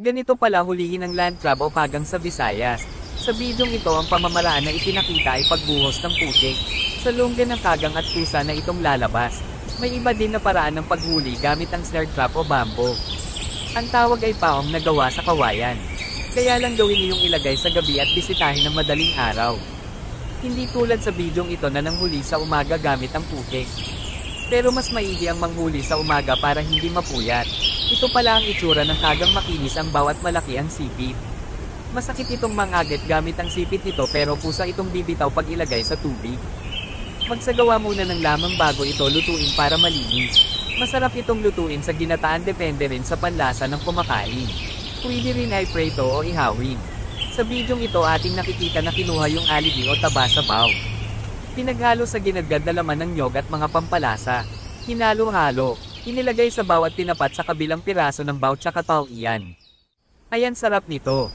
Ganito pala hulihin ang land crab o pagang sa Visayas. Sa bidyong ito ang pamamaraan na ipinakita ay pagbuhos ng putik. Sa lungga ng kagang at pusa na itong lalabas. May iba din na paraan ng paghuli gamit ang snare trap o bamboo. Ang tawag ay paong na gawa sa kawayan. Kaya lang gawin niyong ilagay sa gabi at bisitahin ng madaling araw. Hindi tulad sa bidyong ito na nanghuli sa umaga gamit ang putik. Pero mas maigi ang manghuli sa umaga para hindi mapuyat. Ito pala ang itsura ng kagang makinis ang bawat malaki ang sipit. Masakit itong mangagat gamit ang sipit nito pero pusa itong bibitaw pag ilagay sa tubig. Magsagawa muna ng lamang bago ito lutuin para malinis. Masarap itong lutuin sa ginataan depende rin sa panlasa ng kumakain. Pwede rin ay preto o ihawin. Sa bidyong ito ating nakikita na kinuha yung aligi o taba sa baw. Pinaghalo sa ginagad na laman ng nyog at mga pampalasa. Hinalo-halo. Inilagay sa baw at tinapat sa kabilang piraso ng baw tsaka tauian. Ayan sarap nito.